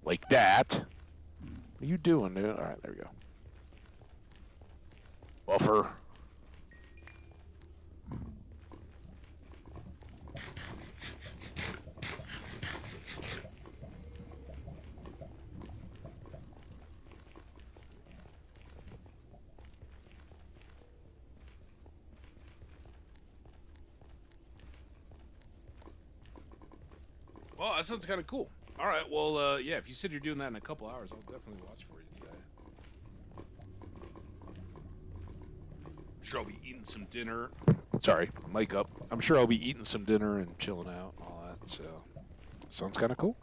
Like that. What are you doing, dude? All right, there we go. Buffer. Well, that sounds kind of cool. All right, well, yeah, if you said you're doing that in a couple hours, I'll definitely watch for you today. I'm sure I'll be eating some dinner. Sorry, mic up. I'm sure I'll be eating some dinner and chilling out and all that, so sounds kind of cool.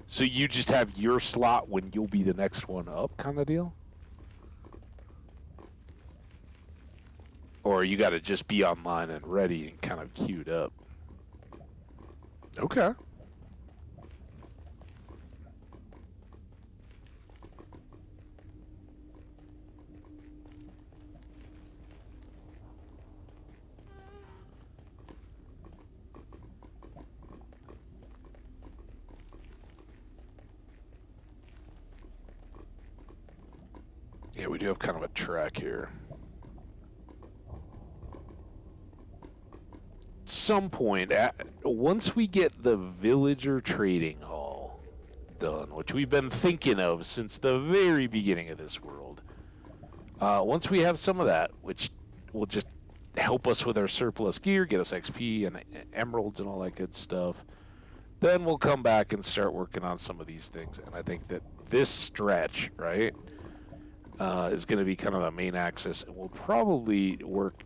So you just have your slot when you'll be the next one up kind of deal? Or you got to just be online and ready and kind of queued up? Okay. Yeah, we do have kind of a track here. At some point, once we get the villager trading hall done, which we've been thinking of since the very beginning of this world, once we have some of that, which will just help us with our surplus gear, get us XP and emeralds and all that good stuff, then we'll come back and start working on some of these things. And I think that this stretch, right, is going to be kind of the main axis, and we'll probably work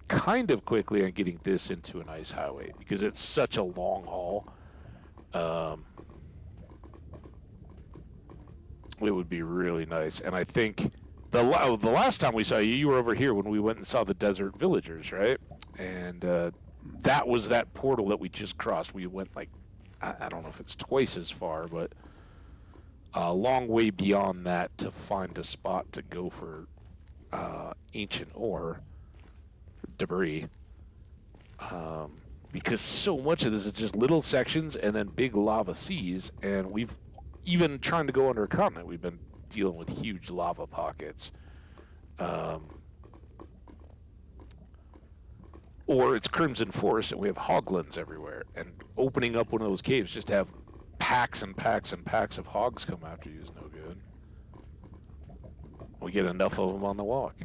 kind of quickly on getting this into a nice highway because it's such a long haul. It would be really nice. And I think the last time we saw you, you were over here when we went and saw the desert villagers, right? And that was that portal that we just crossed. We went like, I don't know if it's twice as far, but a long way beyond that to find a spot to go for ancient ore debris. Because so much of this is just little sections and then big lava seas, and we've even trying to go under a continent, we've been dealing with huge lava pockets. Or it's Crimson Forest and we have hoglins everywhere, and opening up one of those caves just to have packs and packs and packs of hogs come after you is no good. We get enough of them on the walk.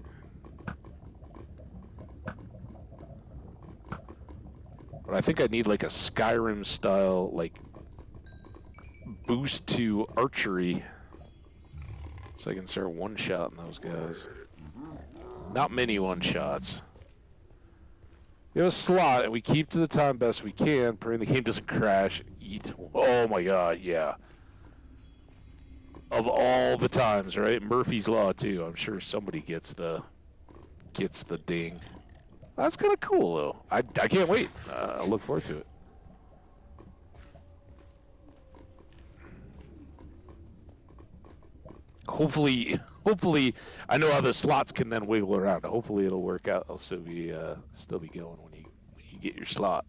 But I think I need like a Skyrim style like boost to archery so I can start one-shotting those guys. Not many one-shots. We have a slot and we keep to the time best we can, praying the game doesn't crash. Eat. Oh my god, yeah. Of all the times, right? Murphy's Law too. I'm sure somebody gets the ding. That's kind of cool, though. I can't wait. I look forward to it. Hopefully, I know how the slots can then wiggle around. Hopefully, it'll work out. I'll still be going when you get your slot.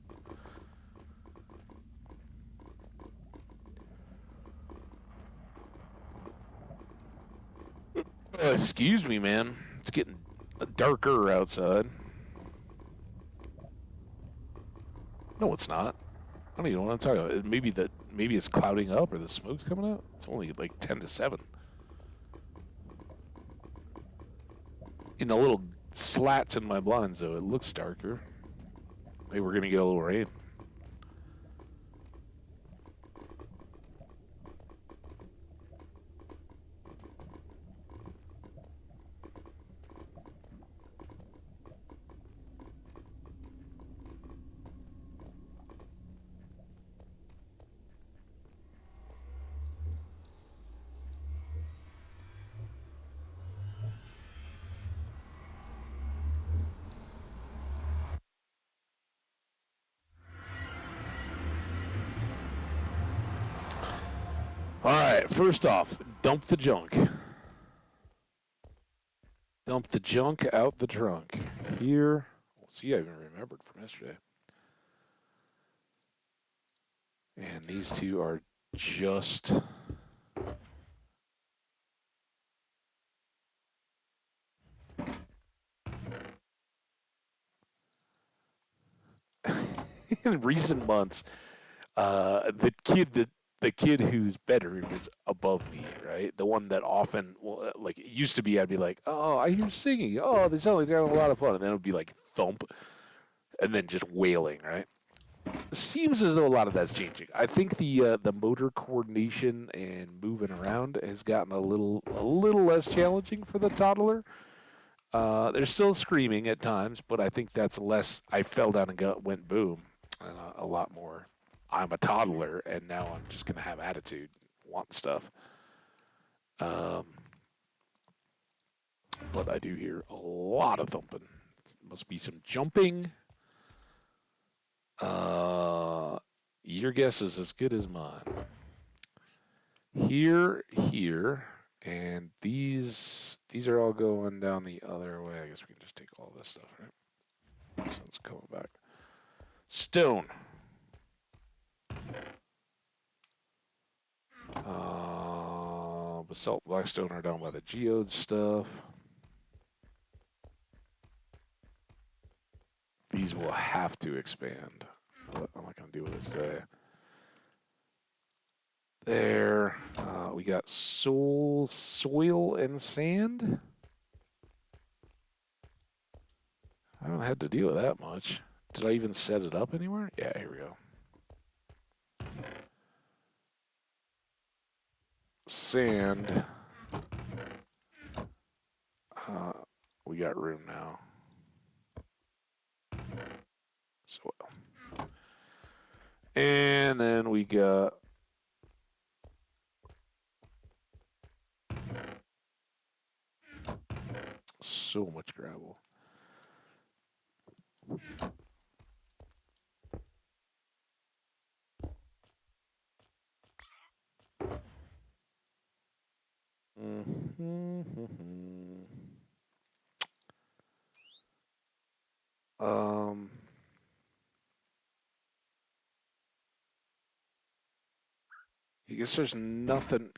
Excuse me, man. It's getting darker outside. No, it's not. I don't even know what I'm talking about. Maybe it's clouding up or the smoke's coming out. It's only like 10 to 7. In the little slats in my blinds, though, it looks darker. Maybe we're gonna get a little rain. All right, first off, dump the junk. Dump the junk out the trunk. Here, see, I even remembered from yesterday. And these two are just... in recent months, the kid whose bedroom is above me, right? The one that often, well, like it used to be, I'd be like, "Oh, I hear singing. Oh, they sound like they're having a lot of fun," and then it would be like thump, and then just wailing, right? It seems as though a lot of that's changing. I think the motor coordination and moving around has gotten a little less challenging for the toddler. They're still screaming at times, but I think that's less. I fell down and went boom, and a lot more. I'm a toddler, and now I'm just gonna have attitude, want stuff. Um, but I do hear a lot of thumping. Must be some jumping. Uh, your guess is as good as mine. Here, and these are all going down the other way. I guess we can just take all this stuff, right? So it's coming back. Stone. Basalt Blackstone are down by the geode stuff. These will have to expand. What am I going to do with this today? There. We got soil and sand. I haven't had to deal with that much. Did I even set it up anywhere? Yeah, here we go. Sand. We got room now. Soil. And then we got so much gravel. I guess there's nothing.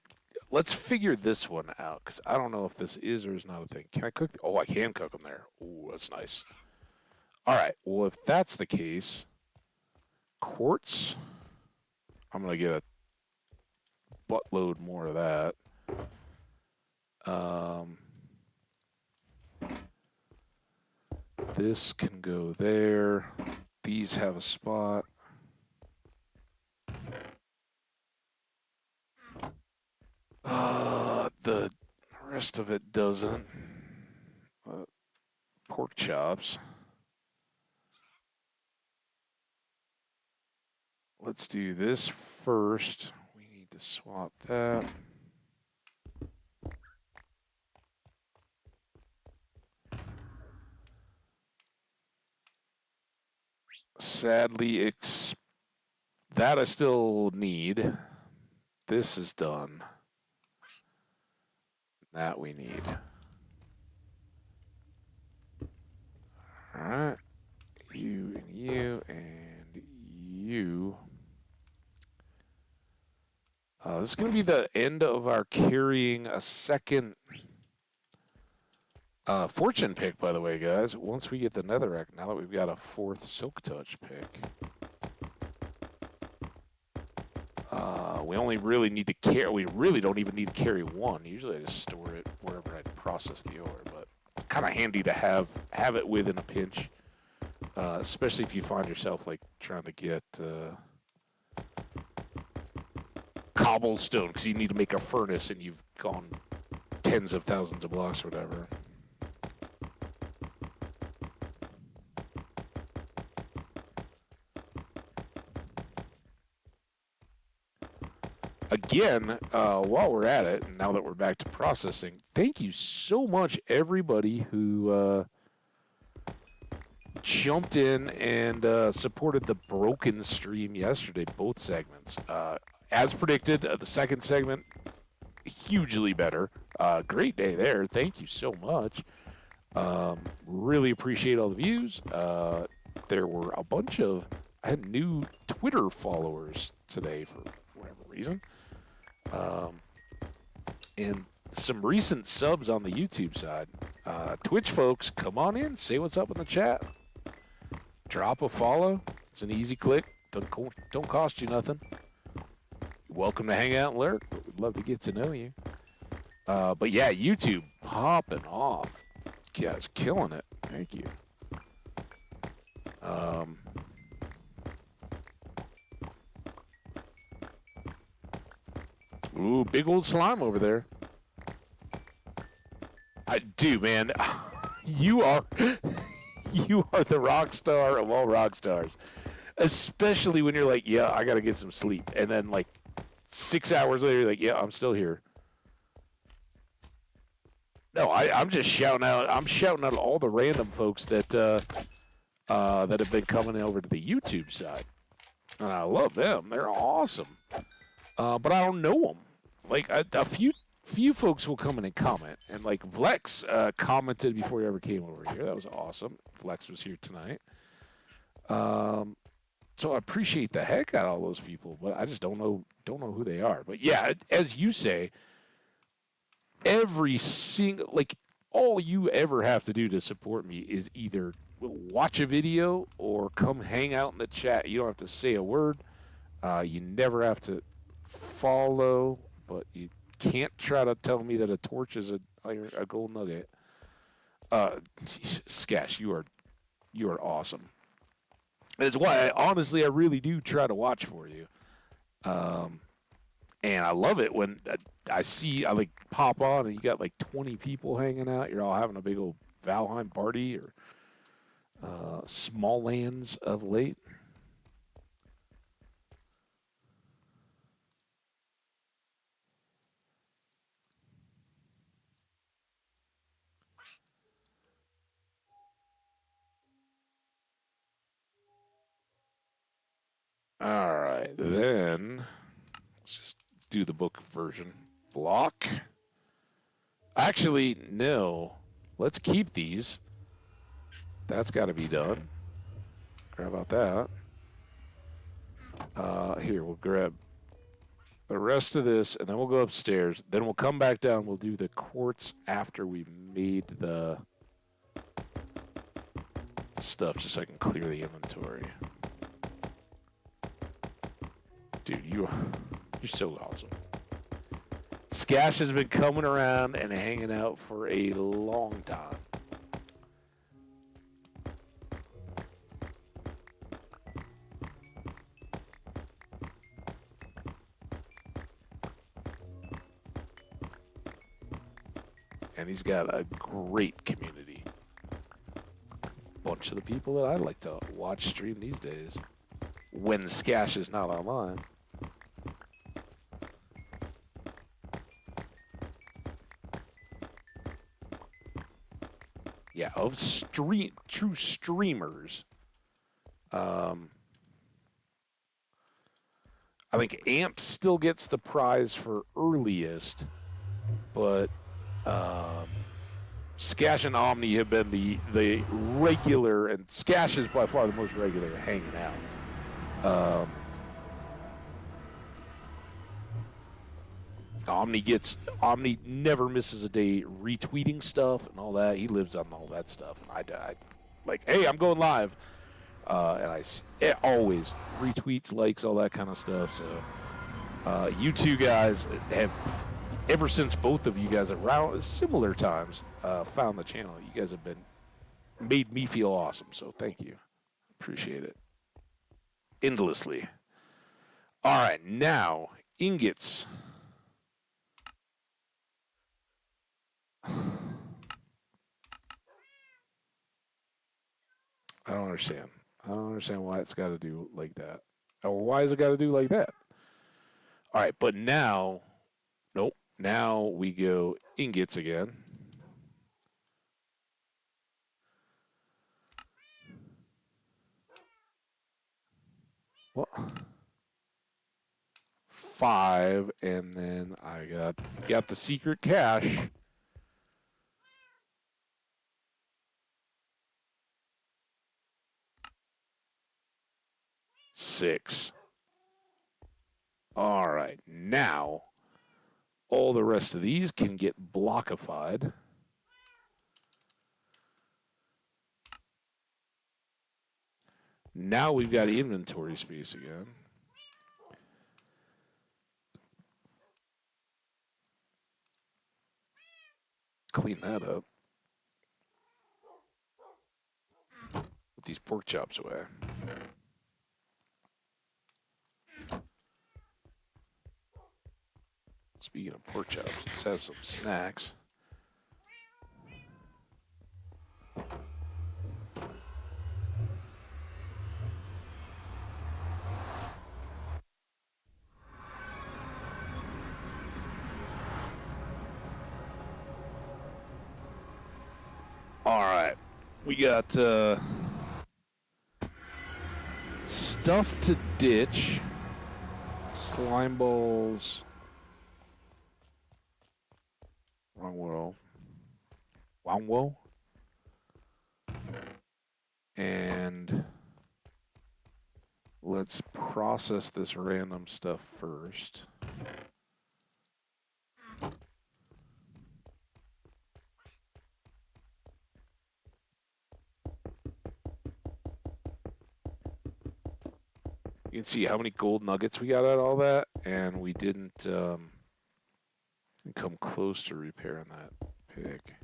Let's figure this one out, because I don't know if this is or is not a thing. Can I cook? Oh, I can cook them there. Ooh, that's nice. All right. Well, if that's the case, quartz. I'm gonna get a buttload more of that. This can go there. These have a spot. The rest of it doesn't. Pork chops. Let's do this first. We need to swap that. Sadly, that I still need. This is done. That we need. Alright. You and you and you. This is going to be the end of our carrying a second fortune pick, by the way, guys. Once we get the netherrack, now that we've got a fourth silk touch pick. We only really need to carry. We really don't even need to carry one. Usually, I just store it wherever I process the ore. But it's kind of handy to have it with in a pinch, especially if you find yourself like trying to get cobblestone because you need to make a furnace and you've gone tens of thousands of blocks or whatever. Again, while we're at it, and now that we're back to processing, thank you so much, everybody who jumped in and supported the Broken stream yesterday, both segments. As predicted, the second segment, hugely better. Great day there. Thank you so much. Really appreciate all the views. There were a bunch of I had new Twitter followers today for whatever reason. And some recent subs on the YouTube side. Twitch folks, come on in, say what's up in the chat. Drop a follow. It's an easy click. Don't cost you nothing. You're welcome to hang out and lurk, but we'd love to get to know you. But yeah, YouTube popping off. You guys killing it. Thank you. Ooh, big old slime over there. I do, man. You are the rock star of all rock stars. Especially when you're like, yeah, I gotta get some sleep. And then like 6 hours later, you're like, yeah, I'm still here. No, I'm just shouting out. I'm shouting out all the random folks that have been coming over to the YouTube side, and I love them. They're awesome. But I don't know them. Like a few folks will come in and comment, and like Vlex commented before he ever came over here. That was awesome. Vlex was here tonight. So I appreciate the heck out of all those people, but I just don't know who they are. But yeah, as you say. Every single, like, all you ever have to do to support me is either watch a video or come hang out in the chat. You don't have to say a word. You never have to follow, but you can't try to tell me that a torch is a gold nugget. Skash, you are awesome. And it's why I really do try to watch for you. And I love it when I like pop on and you got like 20 people hanging out. You're all having a big old Valheim party or small lands of late. All right, then let's just do the book version. Block. Actually, no. Let's keep these. That's got to be done. How about that? Here, we'll grab the rest of this, and then we'll go upstairs. Then we'll come back down. We'll do the quartz after we made the stuff, just so I can clear the inventory. Dude, you're so awesome. Skash has been coming around and hanging out for a long time. And he's got a great community. Bunch of the people that I like to watch stream these days. When Skash is not online. Yeah, of true streamers. I think Amp still gets the prize for earliest, but Skash and Omni have been the regular, and Skash is by far the most regular hanging out. Omni never misses a day retweeting stuff and all that. He lives on all that stuff, and I like, hey, I'm going live, and it always retweets, likes, all that kind of stuff. So you two guys have, ever since both of you guys around similar times found the channel, you guys have made me feel awesome. So thank you, appreciate it endlessly. All right, now ingots. I don't understand. I don't understand why it's got to do like that. Or why has it got to do like that? All right, but now, nope. Now we go ingots again. Well, 5, and then I got the secret cache. 6. All right, now all the rest of these can get blockified. Now we've got inventory space again. Clean that up. Put these pork chops away. Speaking of pork chops, let's have some snacks. All right, we got stuff to ditch, slime balls, wrong woe, and let's process this random stuff first. You can see how many gold nuggets we got out of all that, and we didn't come close to repairing that pick.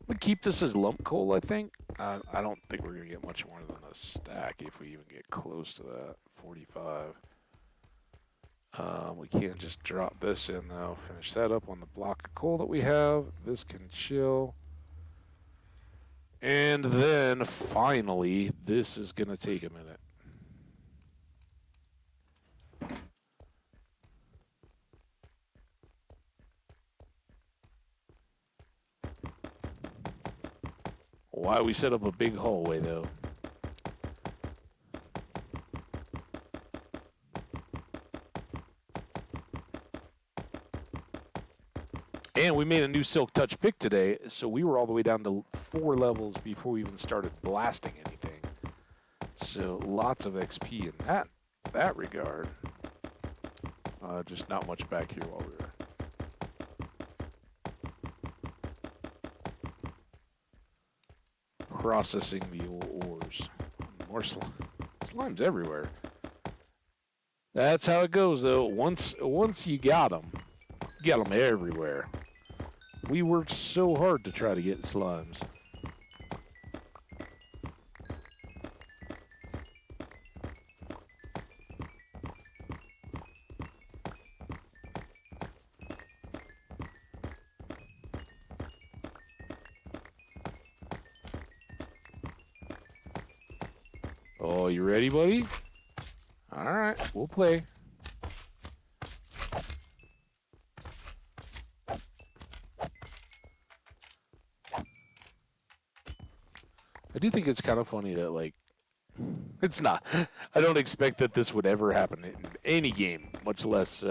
I'm going to keep this as lump coal, I think. I don't think we're going to get much more than a stack if we even get close to that, 45. We can't just drop this in, though. Finish that up on the block of coal that we have. This can chill. And then, finally, this is going to take a minute. Why we set up a big hallway, though. And we made a new Silk Touch pick today, so we were all the way down to 4 levels before we even started blasting anything. So lots of XP in that regard. Just not much back here while we were processing the ores. More slimes everywhere. That's how it goes, though. Once you got them everywhere. We worked so hard to try to get slimes. Oh, you ready, buddy? All right, we'll play. I do think it's kind of funny that, like, it's not. I don't expect that this would ever happen in any game, much less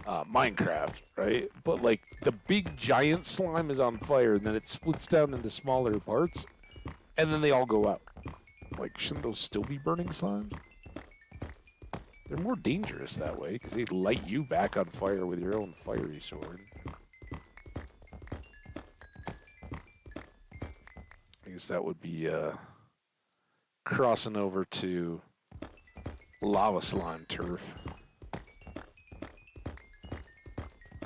Minecraft, right? But, like, the big giant slime is on fire, and then it splits down into smaller parts, and then they all go out. Like, shouldn't those still be burning slimes? They're more dangerous that way, because they light you back on fire with your own fiery sword. I guess that would be crossing over to lava slime turf.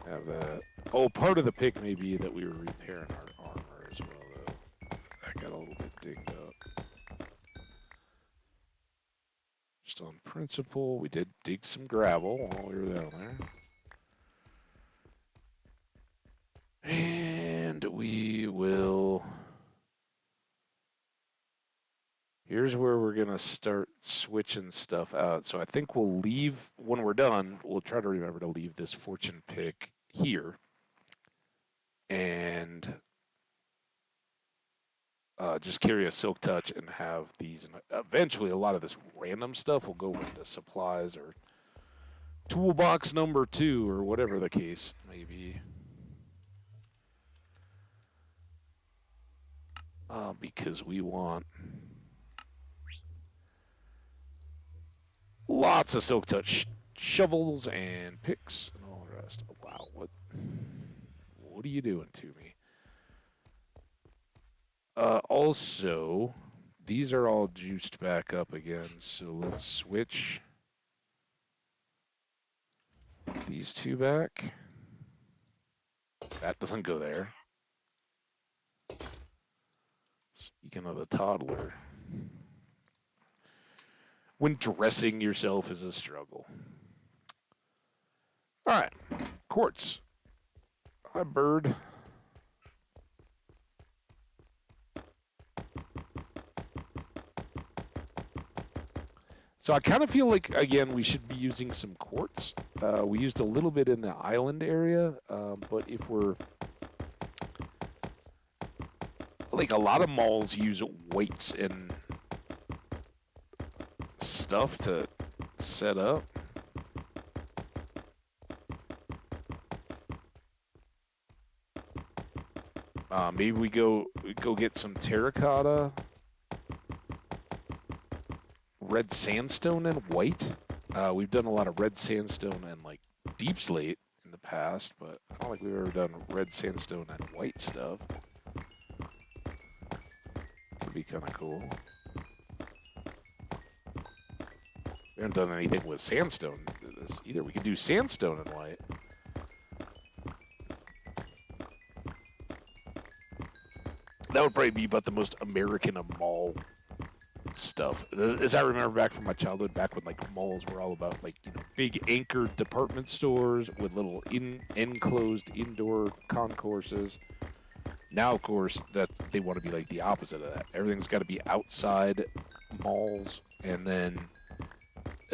Have that. Oh, part of the pick may be that we were repairing our armor as well, though. That got a little bit dinged up. Just on principle, we did dig some gravel while we were down there. And we will... Here's where we're going to start switching stuff out. So I think we'll leave, when we're done, we'll try to remember to leave this fortune pick here. And just carry a Silk Touch and have these. And eventually, a lot of this random stuff will go into supplies or toolbox number 2 or whatever the case may be. because we want lots of silk touch shovels and picks and all the rest. Oh, wow, what are you doing to me? Also, these are all juiced back up again, so let's switch these two back. That doesn't go there. Speaking of the toddler, when dressing yourself is a struggle. All right, quartz. Hi, bird. So I kind of feel like, again, we should be using some quartz. We used a little bit in the island area, but if we're... Like, a lot of malls use weights and stuff to set up. Maybe we go get some terracotta, red sandstone, and white. We've done a lot of red sandstone and like deep slate in the past, but I don't think we've ever done red sandstone and white stuff. Would be kind of cool. We haven't done anything with sandstone either. We could do sandstone and white. That would probably be about the most American of mall stuff. As I remember back from my childhood, back when like malls were all about like, you know, big anchored department stores with little enclosed indoor concourses. Now, of course, that they want to be like the opposite of that. Everything's got to be outside malls, and then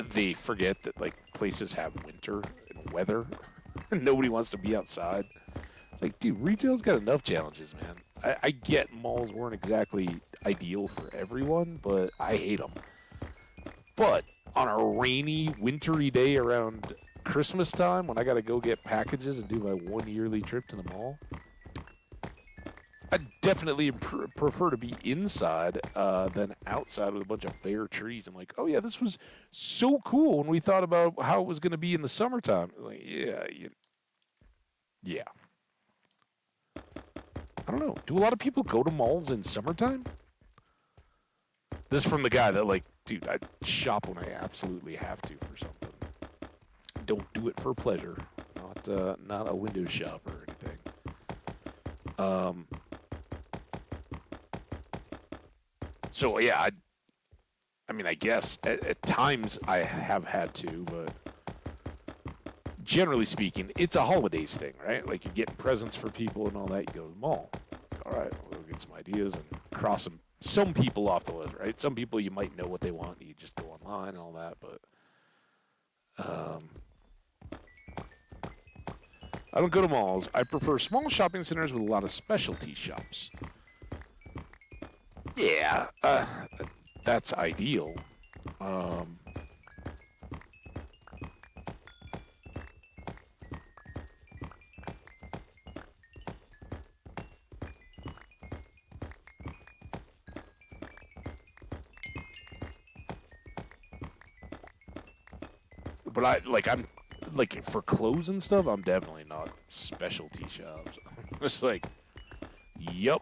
they forget that like places have winter and weather, and nobody wants to be outside. It's like, dude, retail's got enough challenges, man. I get malls weren't exactly ideal for everyone, but I hate them. But on a rainy, wintry day around Christmas time, when I got to go get packages and do my one yearly trip to the mall, I definitely prefer to be inside than outside with a bunch of bare trees. I'm like, oh yeah, this was so cool when we thought about how it was going to be in the summertime. Like, yeah. I don't know. Do a lot of people go to malls in summertime? This is from the guy that, like, dude, I shop when I absolutely have to for something. Don't do it for pleasure. Not a window shop or anything. So yeah, I mean, I guess at times I have had to, but generally speaking, it's a holidays thing, right? Like you're getting presents for people and all that. You go to the mall. All right, we'll get some ideas and cross some people off the list, right? Some people you might know what they want. And you just go online and all that, but I don't go to malls. I prefer small shopping centers with a lot of specialty shops. Yeah, that's ideal. But I'm like for clothes and stuff, I'm definitely not specialty shops. It's like, yup.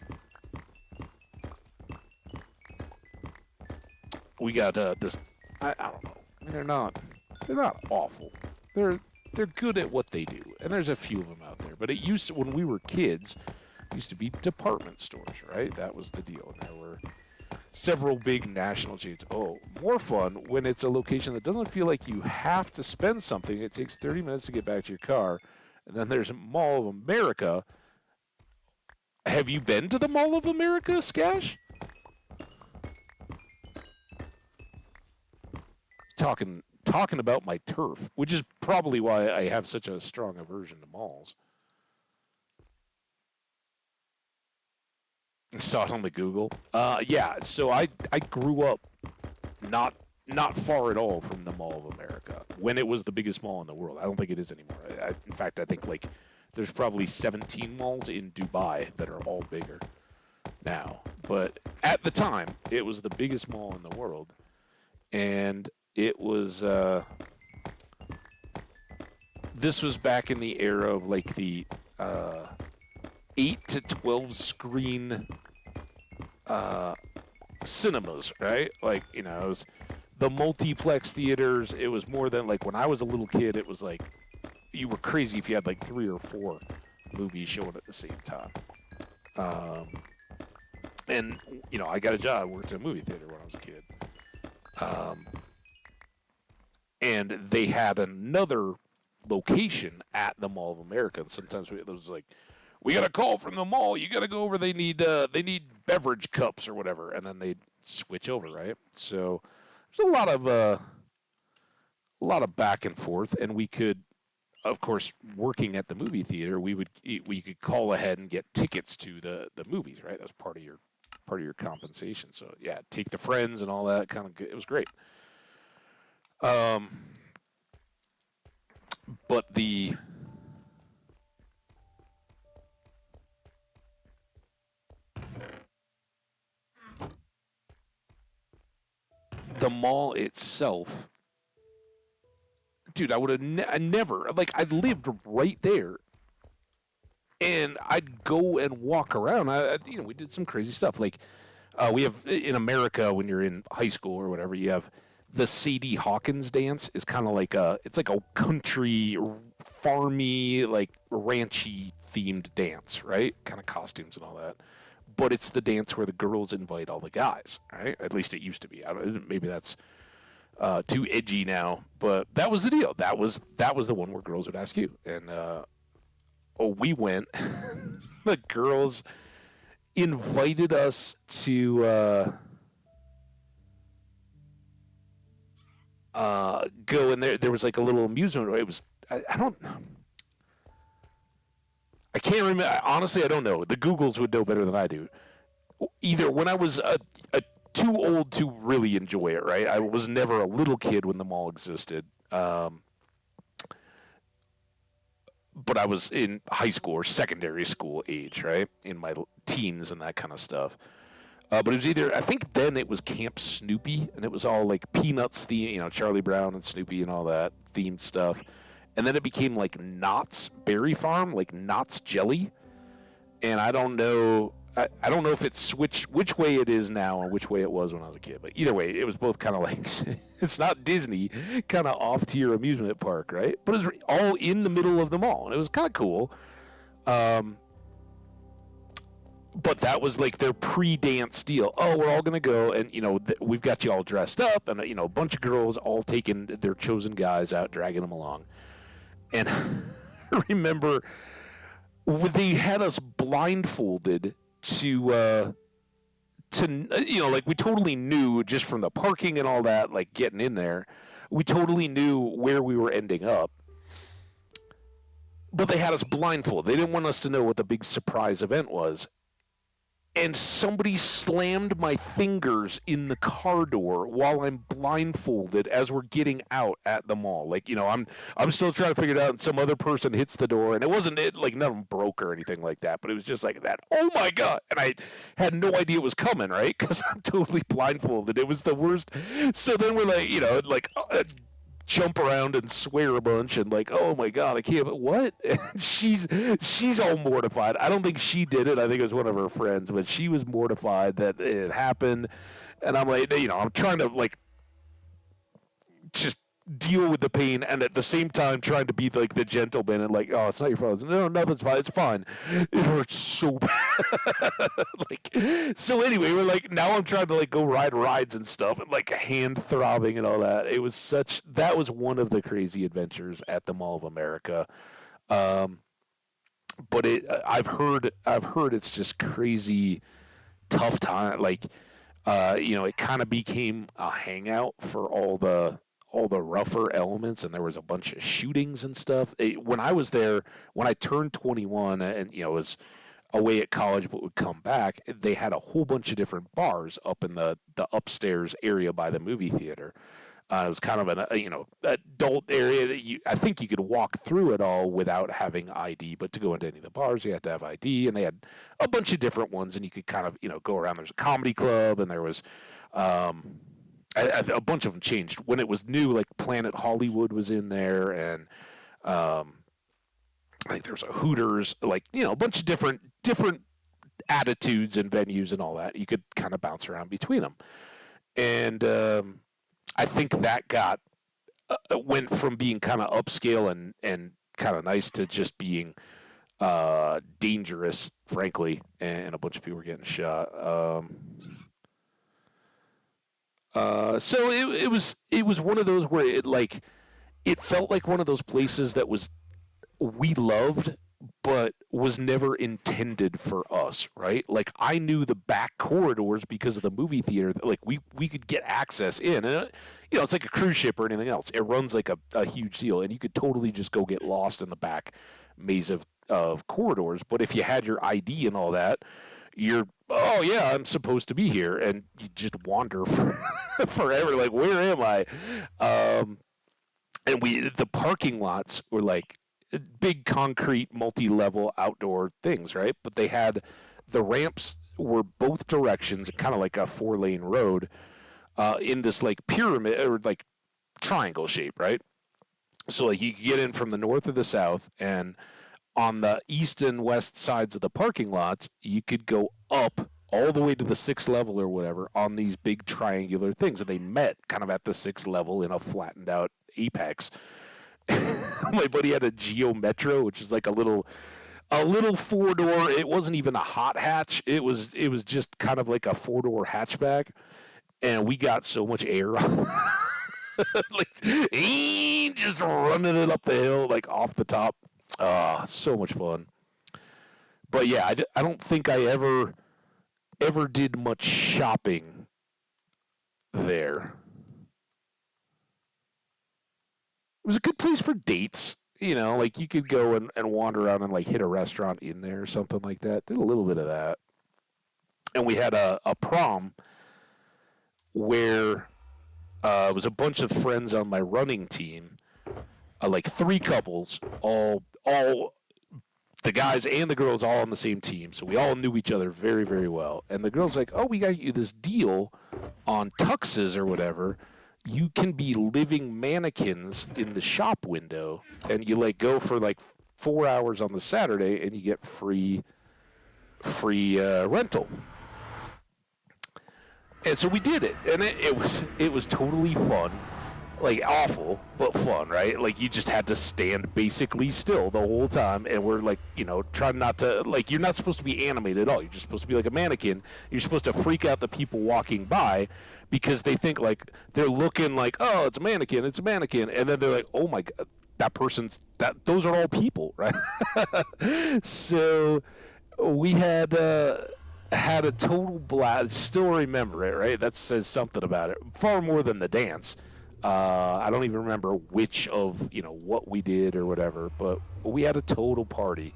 We got this. I don't know. I mean, they're not awful. They're good at what they do, and there's a few of them out there. But it used to, when we were kids, it used to be department stores, right? That was the deal, and there were several big national chains. Oh, more fun when it's a location that doesn't feel like you have to spend something. It takes 30 minutes to get back to your car. And then there's Mall of America. Have you been to the Mall of America, Skash? Talking about my turf, which is probably why I have such a strong aversion to malls. Saw it on the Google. Yeah, so I grew up not far at all from the Mall of America when it was the biggest mall in the world. I don't think it is anymore. In fact, I think like there's probably 17 malls in Dubai that are all bigger now. but at the time, it was the biggest mall in the world, and it was. This was back in the era of like the uh, 8 to 12 screen cinemas, right? Like, it was the multiplex theaters. It was more than like when I was a little kid, it was like you were crazy if you had like 3 or 4 movies showing at the same time. Um, and, I got a job. I worked in a movie theater when I was a kid. Um, and they had another location at the Mall of America. And sometimes it was like, we got a call from the mall. You got to go over. They need beverage cups or whatever, and then they'd switch over, right? So there's a lot of back and forth, and we could, of course, working at the movie theater, we could call ahead and get tickets to the movies, right? That was part of your compensation. So yeah, take the friends and all that kind of. It was great. Um, but the mall itself, dude, I would have I never like I lived right there, and I'd go and walk around. We did some crazy stuff. Like we have in America when you're in high school or whatever, you have the Sadie Hawkins dance. Is kind of like it's like a country, farmy, like ranchy themed dance, right? Kind of costumes and all that. But it's the dance where the girls invite all the guys, right? At least it used to be. Maybe that's too edgy now, but that was the deal. That was the one where girls would ask you, and we went. The girls invited us to go in there. There was like a little amusement. It was I don't. I can't remember. Honestly, I don't know. The Googles would know better than I do. Either when I was too old to really enjoy it, right? I was never a little kid when the mall existed. But I was in high school or secondary school age, right? In my teens and that kind of stuff. But it was either, I think then it was Camp Snoopy, and it was all like Peanuts theme, Charlie Brown and Snoopy and all that themed stuff. And then it became like Knott's Berry Farm, like Knott's Jelly. And I don't know. I don't know if it's switched which way it is now and which way it was when I was a kid. But either way, it was both kind of like it's not Disney, kind of off tier amusement park, right? But it was all in the middle of the mall, and it was kind of cool. But that was like their pre-dance deal. Oh, we're all gonna go, and we've got you all dressed up, and a bunch of girls all taking their chosen guys out, dragging them along. And I remember they had us blindfolded to like we totally knew just from the parking and all that, like getting in there, we totally knew where we were ending up. But they had us blindfolded. They didn't want us to know what the big surprise event was. And somebody slammed my fingers in the car door while I'm blindfolded as we're getting out at the mall. Like, I'm still trying to figure it out, and some other person hits the door, and it wasn't like none of them broke or anything like that, but it was just like that. Oh my god! And I had no idea it was coming, right? Because I'm totally blindfolded. It was the worst. So then we're like, jump around and swear a bunch and like, oh my god, I can't. But what? And she's all mortified. I don't think she did it. I think it was one of her friends, but she was mortified that it happened. And I'm like, I'm trying to like just deal with the pain and at the same time trying to be like the gentleman and like, oh, it's not your fault. No, nothing's fine. It's fine. It hurts so bad. So anyway, we're like, now I'm trying to like go ride rides and stuff and like hand throbbing and all that. That was one of the crazy adventures at the Mall of America. But I've heard it's just crazy tough time. Like, it kind of became a hangout for all the rougher elements, and there was a bunch of shootings and stuff. When I was there, when I turned 21, and was away at college but would come back, they had a whole bunch of different bars up in the upstairs area by the movie theater. It was kind of an adult area that I think you could walk through it all without having ID, but to go into any of the bars you had to have ID, and they had a bunch of different ones, and you could kind of go around. There's a comedy club, and there was um, a bunch of them changed when it was new. Like Planet Hollywood was in there, and um, I think there was a Hooters, like a bunch of different attitudes and venues and all that. You could kind of bounce around between them, and I think that went from being kind of upscale and kind of nice to just being dangerous, frankly, and a bunch of people were getting shot. So it was one of those where it felt like one of those places that we loved, but was never intended for us, right? Like I knew the back corridors because of the movie theater. Like we could get access in, and it's like a cruise ship or anything else. It runs like a huge deal, and you could totally just go get lost in the back maze of corridors. But if you had your ID and all that, you're oh yeah, I'm supposed to be here, and you just wander for forever. Like where am I? And the parking lots were like big concrete multi-level outdoor things, right? But they had the ramps were both directions, kind of like a 4-lane road, in this like pyramid or like triangle shape, right? So like you could get in from the north or the south, and on the east and west sides of the parking lots, you could go up all the way to the sixth level or whatever on these big triangular things, and they met kind of at the sixth level in a flattened out apex. My buddy had a Geo Metro, which is like a little 4-door. It wasn't even a hot hatch. It was just kind of like a 4-door hatchback, and we got so much air on like just running it up the hill like off the top. So much fun. But yeah, I don't think I ever did much shopping there. It was a good place for dates. Like you could go and wander around and like hit a restaurant in there or something like that. Did a little bit of that. And we had a prom where it was a bunch of friends on my running team, like 3 couples, all the guys and the girls all on the same team. So we all knew each other very, very well. And the girl's like, oh, we got you this deal on tuxes or whatever. You can be living mannequins in the shop window, and you like go for like 4 hours on the Saturday, and you get free rental. And so we did it, and it was totally fun, like awful but fun, right? Like you just had to stand basically still the whole time, and we're like, trying not to like you're not supposed to be animated at all. You're just supposed to be like a mannequin. You're supposed to freak out the people walking by because they think like they're looking like, oh, it's a mannequin, and then they're like, oh my god, those are all people, right? So we had a total blast. Still remember it, right? That says something about it. Far more than the dance. I don't even remember which of what we did or whatever, but we had a total party.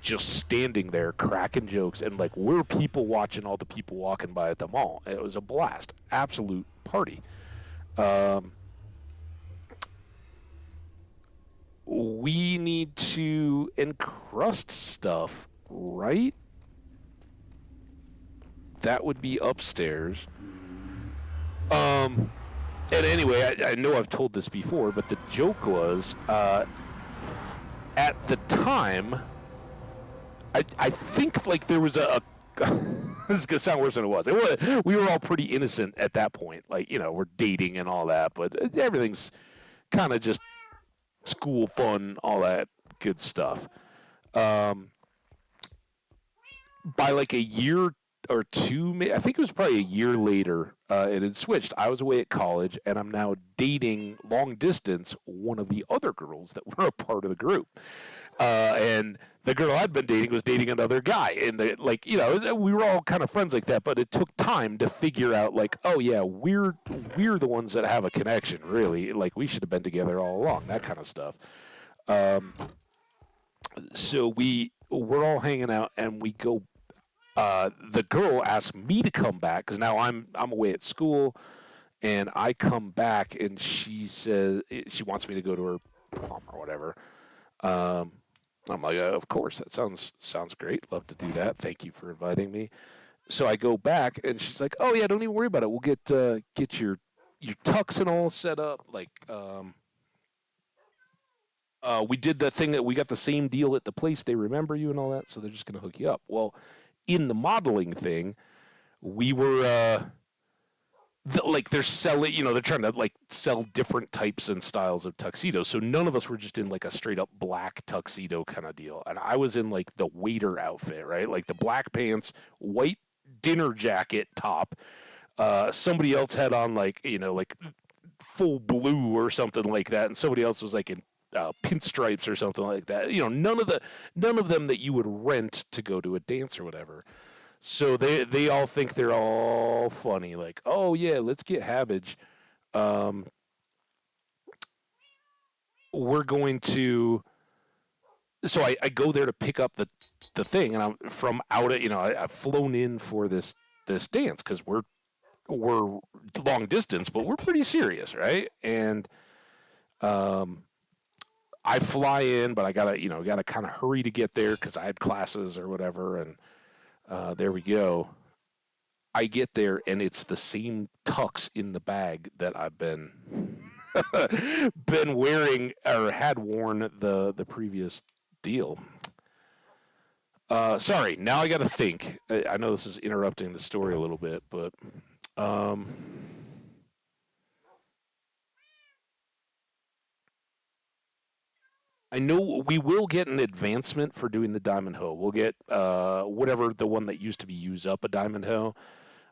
Just standing there cracking jokes, and like we're people watching all the people walking by at the mall. It was a blast, absolute party. We need to encrust stuff, right? That would be upstairs. And anyway, I know I've told this before, but the joke was, at the time, I think like there was a this is gonna sound worse than it was. We were all pretty innocent at that point, like we're dating and all that, but everything's kind of just school fun, all that good stuff. By like a year or two, I think it was probably a year later, it had switched. I was away at college, and I'm now dating long distance one of the other girls that were a part of the group. And the girl I'd been dating was dating another guy, and we were all kind of friends like that. But it took time to figure out, like, oh yeah, we're the ones that have a connection. Really, like we should have been together all along. That kind of stuff. So we're all hanging out, and we go. The girl asked me to come back because now I'm away at school, And I come back and she says she wants me to go to her prom or whatever. Um, I'm like, of course, that sounds great. Love to do that. Thank you for inviting me. So I go back and she's like, oh yeah, don't even worry about it. We'll get your tux and all set up. Like, we did the thing that we got the same deal at the place. They remember you and all that, so they're just gonna hook you up. Well, in the modeling thing, we were like they're selling, they're trying to like sell different types and styles of tuxedos. So none of us were just in like a straight up black tuxedo kind of deal. And I was in like the waiter outfit, right? Like the black pants, white dinner jacket top. Somebody else had on like, like full blue or something like that, and somebody else was like in pinstripes or something like that. None of them that you would rent to go to a dance or whatever. So they all think they're all funny, like, oh yeah, let's get Habbage. Um, we're going to. So I go there to pick up the thing, and I'm from out at I've flown in for this dance because we're long distance, but we're pretty serious, right? And um, I fly in, but I gotta kind of hurry to get there because I had classes or whatever, and there we go. I get there and it's the same tux in the bag that I've been been wearing or had worn the previous deal. Sorry, now I got to think. I know this is interrupting the story a little bit, but um, I know we will get an advancement for doing the diamond hoe. We'll get whatever the one that used to be use up a diamond hoe.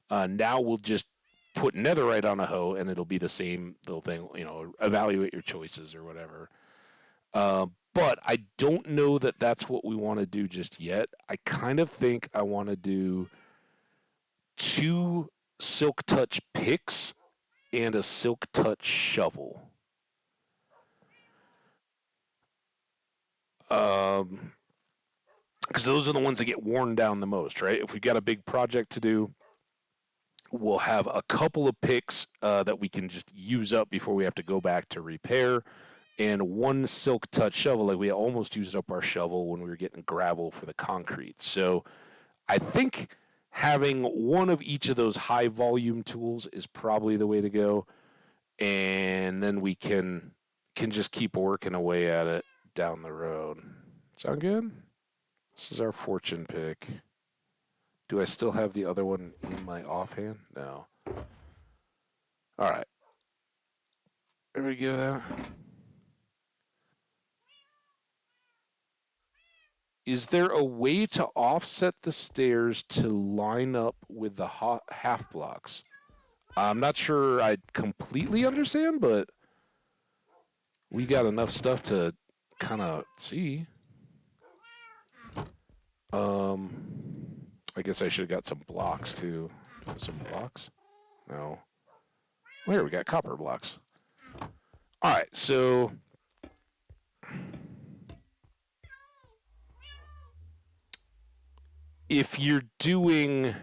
Now we'll just put netherite on a hoe, and it'll be the same little thing. Evaluate your choices or whatever. But I don't know that that's what we want to do just yet. I kind of think I want to do two silk touch picks and a silk touch shovel. Um, because those are the ones that get worn down the most, right? If we've got a big project to do, we'll have a couple of picks that we can just use up before we have to go back to repair, and one silk touch shovel. Like we almost used up our shovel when we were getting gravel for the concrete. So I think having one of each of those high volume tools is probably the way to go, and then we can just keep working away at it down the road. Sound good? This is our fortune pick. Do I still have the other one in my offhand? No. All right. There we go. That. Is there a way to offset the stairs to line up with the half blocks? I'm not sure I completely understand, but we got enough stuff to kind of see. I guess I should have got some blocks too. Some blocks? No. Well, here we got copper blocks. All right, so if you're doing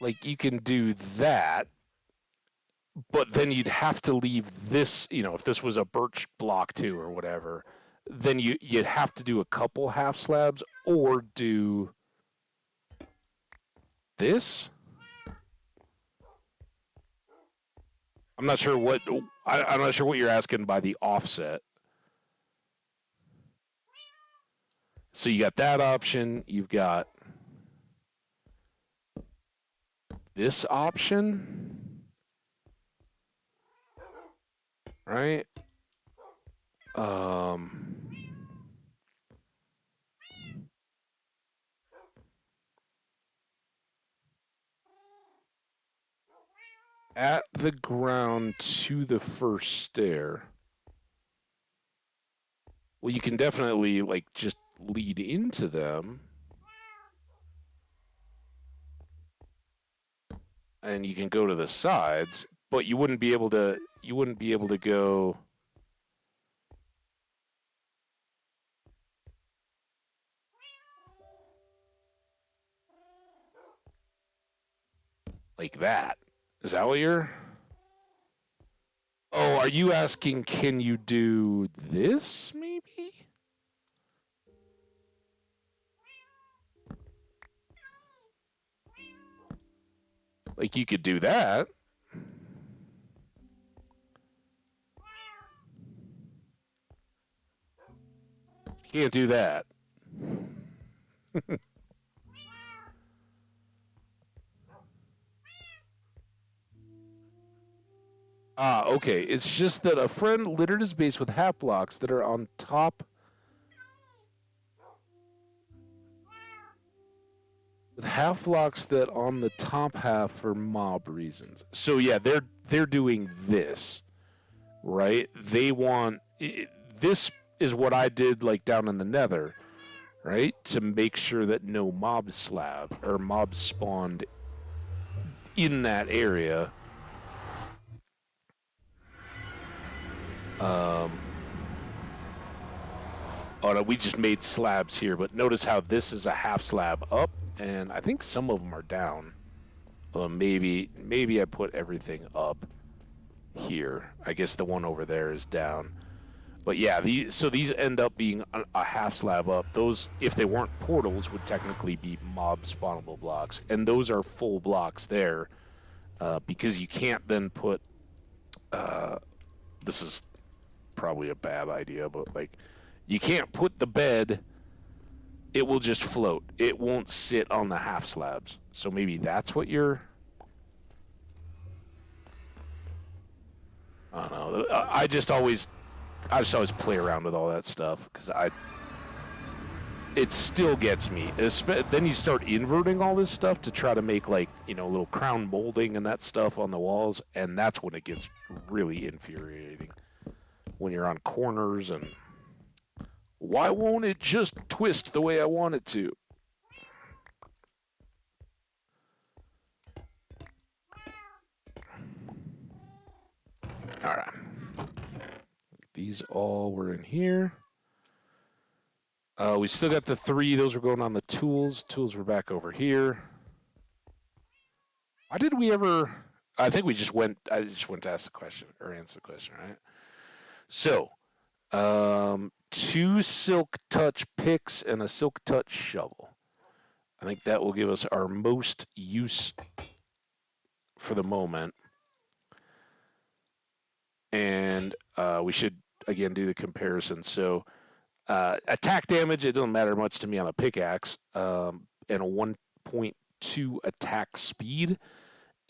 like you can do that, but then you'd have to leave this, if this was a birch block too or whatever, then you'd have to do a couple half slabs or do this. I'm not sure what I'm not sure what you're asking by the offset. So you got that option, you've got this option, right? Um at the ground to the first stair. Well, you can definitely like just lead into them, and you can go to the sides, but you wouldn't be able to. You wouldn't be able to go. Like that. Is that what you're... Oh, are you asking, can you do this, maybe? Like, you could do that. You can't do that. Ah, okay. It's just that a friend littered his base with half blocks that are on top... With half blocks that on the top half for mob reasons. So yeah, they're doing this, right? They want... This is what I did, like, down in the nether, right? To make sure that no mob slab or mob spawned in that area. Oh no, we just made slabs here, but notice how this is a half slab up, and I think some of them are down. Maybe I put everything up here. I guess the one over there is down. But yeah, so these end up being a half slab up. Those, if they weren't portals, would technically be mob spawnable blocks, and those are full blocks there, because you can't then put. This is probably a bad idea, but like, you can't put the bed. It will just float. It won't sit on the half slabs. So maybe that's what you're... I don't know. I just always play around with all that stuff because it still gets me. Then you start inverting all this stuff to try to make, like, little crown molding and that stuff on the walls, and that's when it gets really infuriating. When you're on corners and why won't it just twist the way I want it to? All right. These all were in here. We still got the 3. Those were going on the tools. Tools were back over here. Why did we ever... I think we just went... I just went to ask the question, or answer the question, right? So, 2 silk touch picks and a silk touch shovel. I think that will give us our most use for the moment. And we should, again, do the comparison. So, attack damage, it doesn't matter much to me on a pickaxe, and a 1.2 attack speed.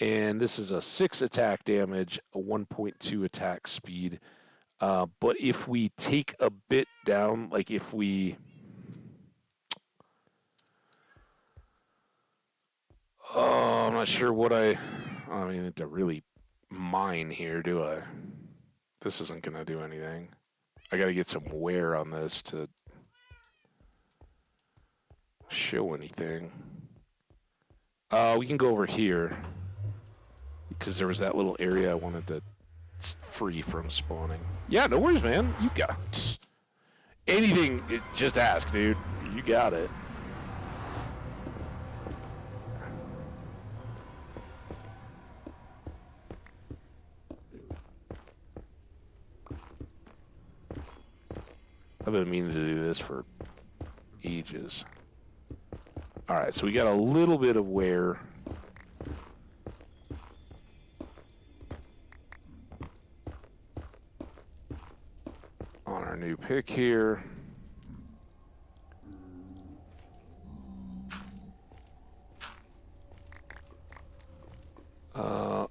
And this is a 6 attack damage, a 1.2 attack speed. But if we take a bit down, like if we... Oh, I'm not sure what I mean, to really mine here, do I? This isn't going to do anything. I got to get some wear on this to show anything. We can go over here because there was that little area I wanted to free from spawning. Yeah, no worries, man. You got anything. Just ask, dude. You got it. I've been meaning to do this for ages. All right, so we got a little bit of wear. On our new pick here.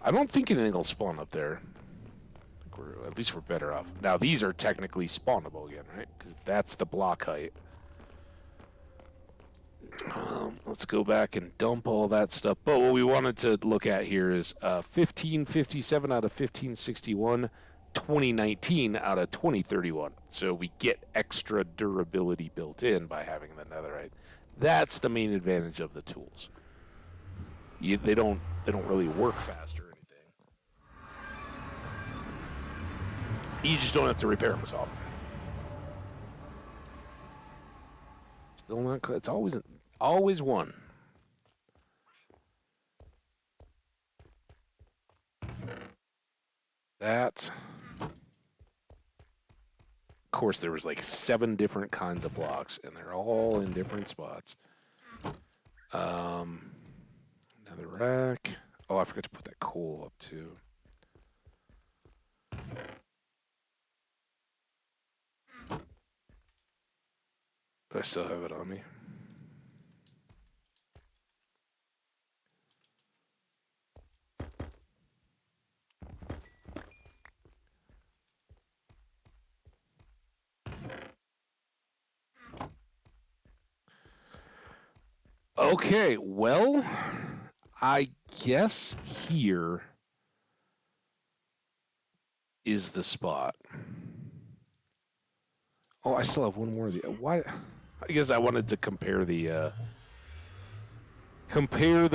I don't think anything will spawn up there. At least we're better off. Now, these are technically spawnable again, right? Because that's the block height. Let's go back and dump all that stuff. But what we wanted to look at here is 1557 out of 1561, 2019 out of 2031. So we get extra durability built in by having the netherite. That's the main advantage of the tools. They don't really work fast or anything. You just don't have to repair them as often. Still not. It's always one. that. Of course, there was like 7 different kinds of blocks, and they're all in different spots. Another rack. Oh, I forgot to put that coal up too. I still have it on me. Okay, well, I guess here is the spot. Oh, I still have one more. Why? I guess I wanted to compare the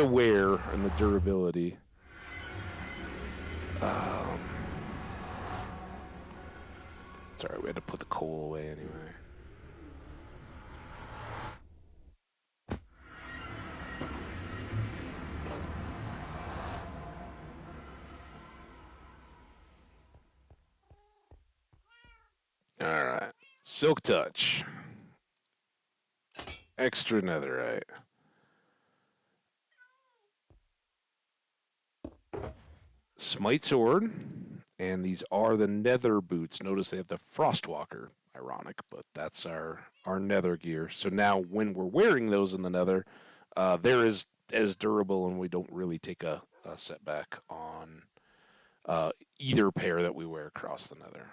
wear and the durability. Sorry, we had to put the coal away anyway. All right, Silk Touch, extra netherite. Smite Sword, and these are the nether boots. Notice they have the Frostwalker. Ironic, but that's our nether gear. So now when we're wearing those in the nether, they're as durable, and we don't really take a setback on either pair that we wear across the nether.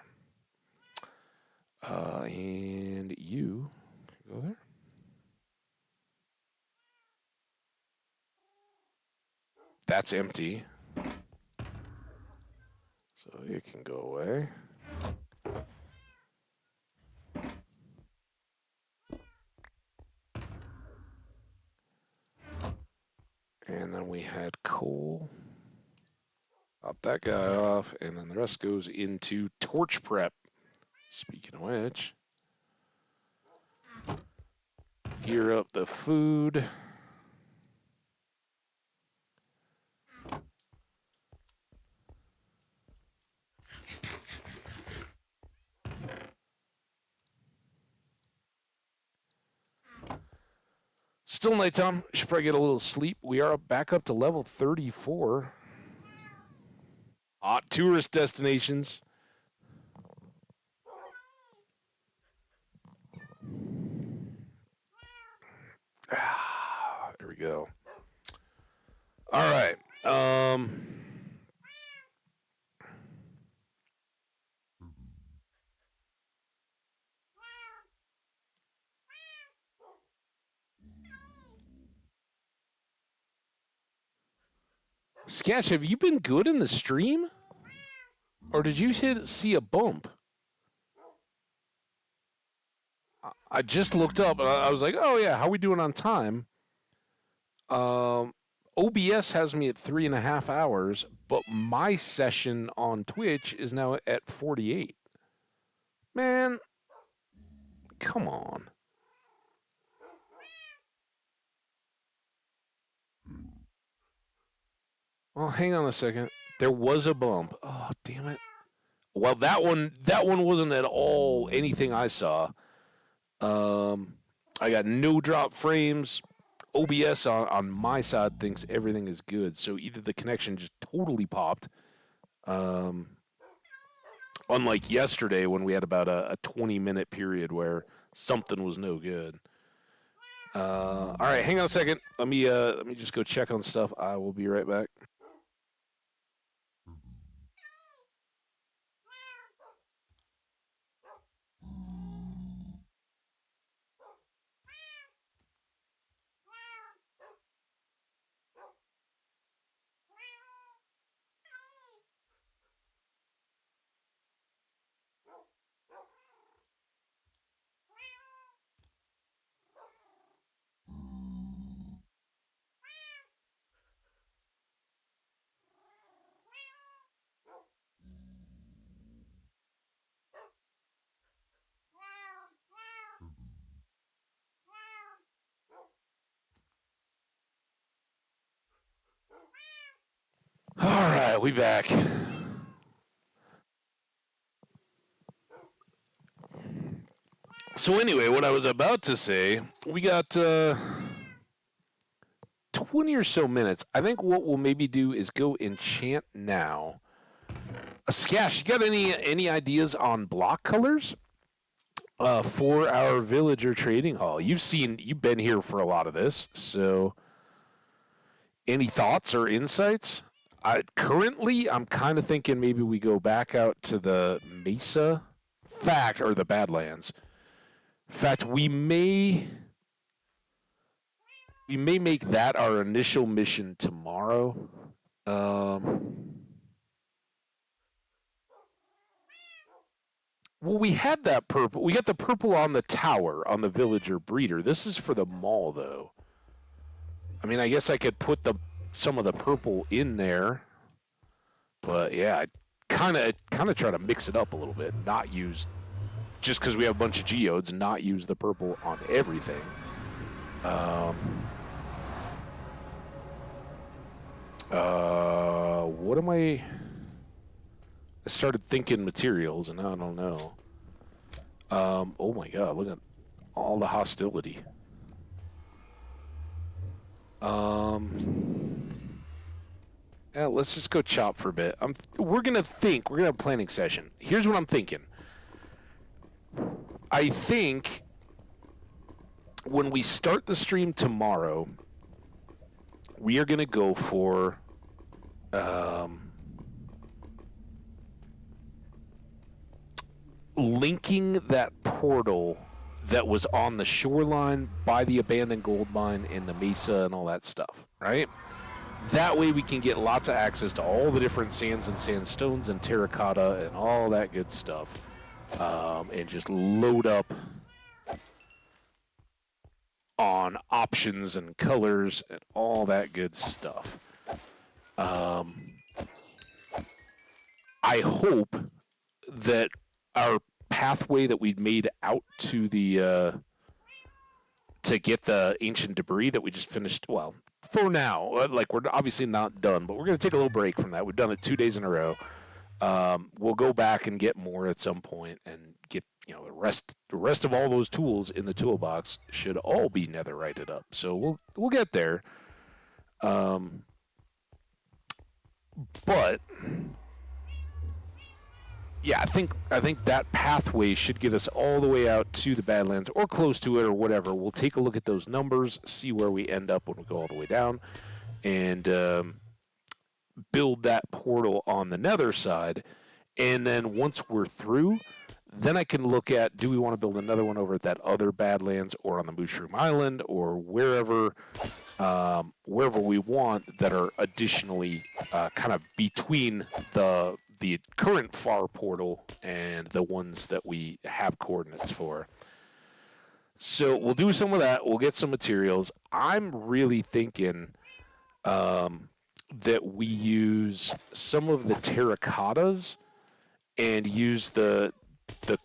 And you go there. That's empty. So it can go away. And then we had coal. Pop that guy off, and then the rest goes into torch prep. Speaking of which, gear up the food. Still nighttime. Should probably get a little sleep. We are back up to level 34. Hot tourist destinations. There we go. All right. Sketch, have you been good in the stream? Or did you see a bump? I just looked up and I was like, oh yeah, how are we doing on time? OBS has me at 3.5 hours, but my session on Twitch is now at 48. Man, come on. Well, hang on a second. There was a bump. Oh, damn it. Well, that one wasn't at all anything I saw. I got no drop frames. OBS on my side thinks everything is good. So either the connection just totally popped, unlike yesterday when we had about a 20-minute period where something was no good. All right, hang on a second. Let me just go check on stuff. I will be right back. All right, we back. So anyway, what I was about to say, we got 20 or so minutes. I think what we'll maybe do is go enchant now. Skash, you got any ideas on block colors for our villager trading hall? You've been here for a lot of this, so any thoughts or insights? Currently, I'm kind of thinking maybe we go back out to the Mesa or the Badlands. In fact, we may make that our initial mission tomorrow. Well, we had that purple. We got the purple on the tower on the villager breeder. This is for the mall, though. I mean, I guess I could put some of the purple in there, but yeah, I kind of try to mix it up a little bit. Not use just because we have a bunch of geodes, not use the purple on everything. What am I started thinking materials, and now I don't know. Oh my god, look at all the hostility. Yeah, let's just go chop for a bit. We're gonna have a planning session. Here's what I'm thinking. I think when we start the stream tomorrow, we are gonna go for linking that portal that was on the shoreline by the abandoned gold mine and the mesa and all that stuff, right? That way we can get lots of access to all the different sands and sandstones and terracotta and all that good stuff, and just load up on options and colors and all that good stuff. I hope that our pathway that we made out to the to get the ancient debris that we just finished, well, for now, like, we're obviously not done, but we're going to take a little break from that. We've done it 2 days in a row. We'll go back and get more at some point and get, the rest of all those tools in the toolbox should all be netherrited up. So we'll get there. But yeah, I think that pathway should get us all the way out to the Badlands or close to it or whatever. We'll take a look at those numbers, see where we end up when we go all the way down, and build that portal on the nether side. And then once we're through, then I can look at, do we want to build another one over at that other Badlands or on the Mushroom Island or wherever we want that are additionally kind of between the current far portal and the ones that we have coordinates for. So we'll do some of that. We'll get some materials. I'm really thinking that we use some of the terracottas and use the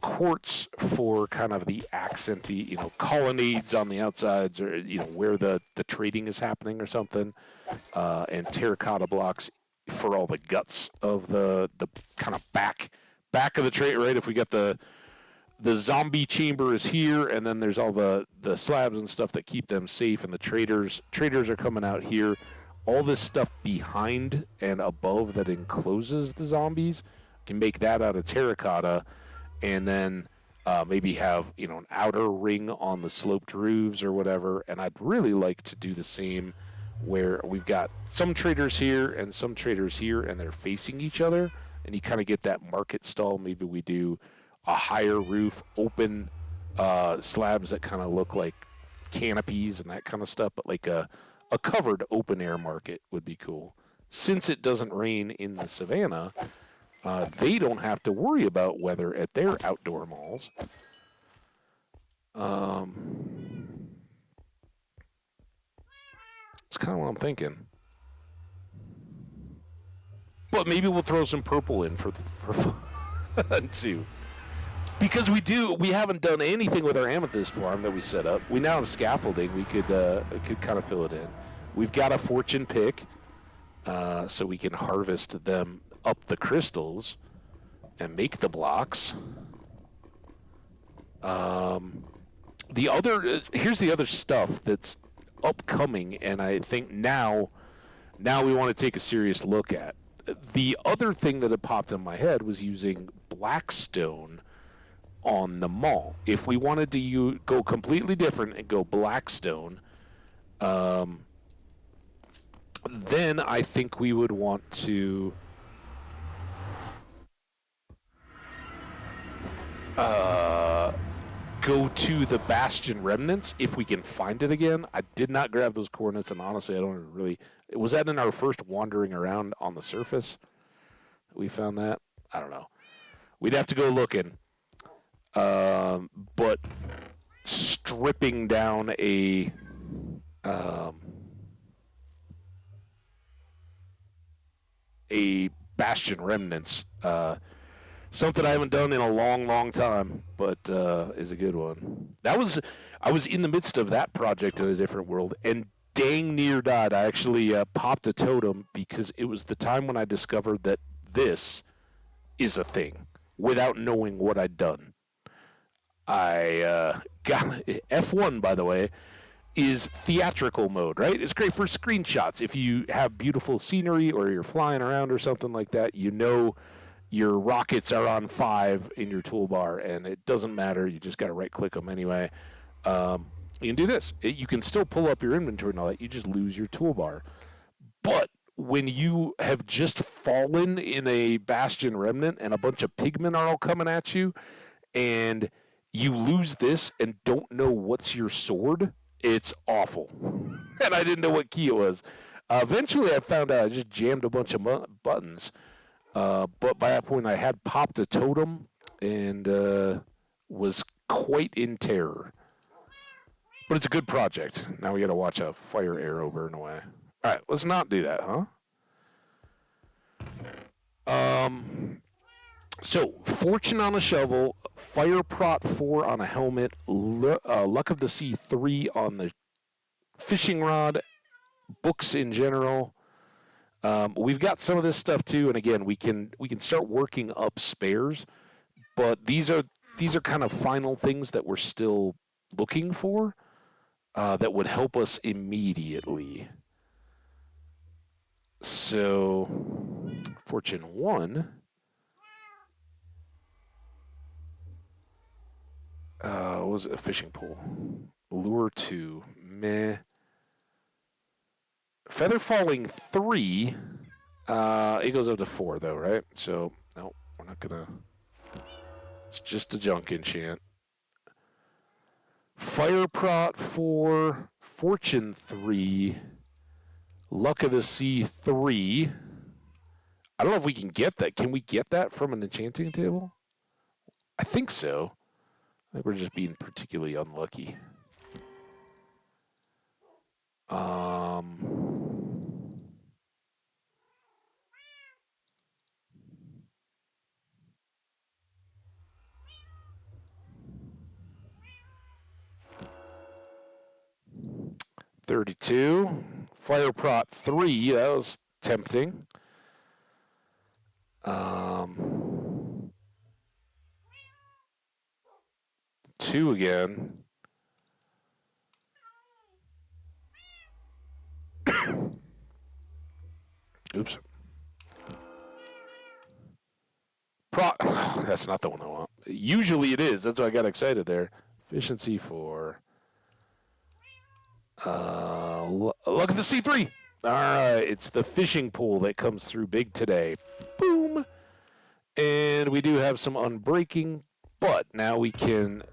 quartz for kind of the accenty, colonnades on the outsides, or where the trading is happening or something, and terracotta blocks for all the guts of the kind of back of the trade, right? If we got the zombie chamber is here, and then there's all the slabs and stuff that keep them safe, and the traders are coming out here. All this stuff behind and above that encloses the zombies, can make that out of terracotta, and then maybe have an outer ring on the sloped roofs or whatever. And I'd really like to do the same where we've got some traders here and some traders here, and they're facing each other, and you kind of get that market stall. Maybe we do a higher roof, open slabs that kind of look like canopies and that kind of stuff, but like a covered open air market would be cool. Since it doesn't rain in the savannah, they don't have to worry about weather at their outdoor malls. It's kind of what I'm thinking. But maybe we'll throw some purple in for fun too. Because we haven't done anything with our amethyst farm that we set up. We now have scaffolding. We could kind of fill it in. We've got a fortune pick, so we can harvest them up the crystals and make the blocks. The other here's the other stuff that's upcoming, and I think now we want to take a serious look at. The other thing that had popped in my head was using Blackstone on the mall. If we wanted to go completely different and go Blackstone, then I think we would want to go to the Bastion Remnants if we can find it again. I did not grab those coordinates, and honestly, I don't really. Was that in our first wandering around on the surface? We found that? I don't know. We'd have to go looking. But stripping down a Bastion Remnants, something I haven't done in a long, long time, but is a good one. I was in the midst of that project in a different world, and dang near died. I actually popped a totem because it was the time when I discovered that this is a thing without knowing what I'd done. I got F1, by the way, is theatrical mode, right? It's great for screenshots. If you have beautiful scenery or you're flying around or something like that, you know your rockets are on 5 in your toolbar, and it doesn't matter. You just got to right-click them anyway. You can do this. You can still pull up your inventory and all that. You just lose your toolbar. But when you have just fallen in a Bastion Remnant and a bunch of pigmen are all coming at you, and you lose this and don't know what's your sword, it's awful. And I didn't know what key it was. Eventually, I found out. I just jammed a bunch of buttons. But by that point, I had popped a totem and was quite in terror. But it's a good project. Now we got to watch a fire arrow burn away. All right, let's not do that, huh? So, Fortune on a shovel, Fire Prot 4 on a helmet, Luck of the Sea 3 on the fishing rod, books in general. We've got some of this stuff too, and again, we can start working up spares, but these are kind of final things that we're still looking for that would help us immediately. So, Fortune 1. What was it? A fishing pole. Lure 2. Meh. Feather Falling 3. It goes up to 4, though, right? So, no, we're not going to... It's just a junk enchant. Fire Prot 4. Fortune 3. Luck of the Sea 3. I don't know if we can get that. Can we get that from an enchanting table? I think so. I think we're just being particularly unlucky. 32. Fire Prot 3. That was tempting. 2 again. Oops. That's not the one I want. Usually it is. That's why I got excited there. Efficiency 4. Look at the C3. All right, it's the fishing pole that comes through big today. Boom. And we do have some unbreaking, but now we can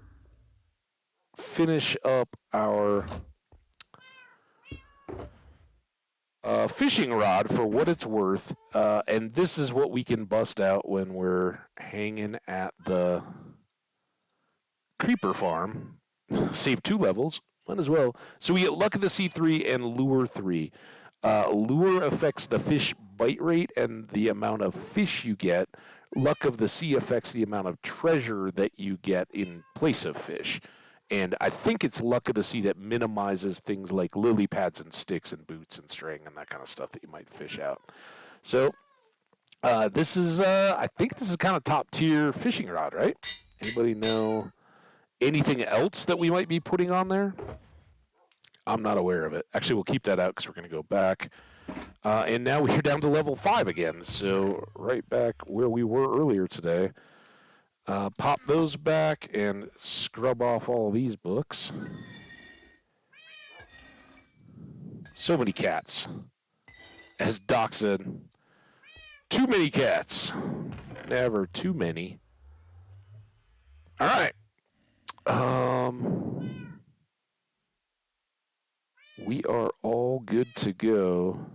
finish up our fishing rod for what it's worth. And this is what we can bust out when we're hanging at the creeper farm. Save 2 levels. Might as well. So we get Luck of the Sea 3 and Lure 3. Lure affects the fish bite rate and the amount of fish you get. Luck of the Sea affects the amount of treasure that you get in place of fish. And I think it's Luck of the Sea that minimizes things like lily pads and sticks and boots and string and that kind of stuff that you might fish out. So this is, I think this is kind of top tier fishing rod, right? Anybody know anything else that we might be putting on there? I'm not aware of it. Actually, we'll keep that out because we're going to go back. And now we're down to level 5 again. So right back where we were earlier today. Pop those back and scrub off all these books. So many cats. As Doc said, too many cats. Never too many. All right. We are all good to go.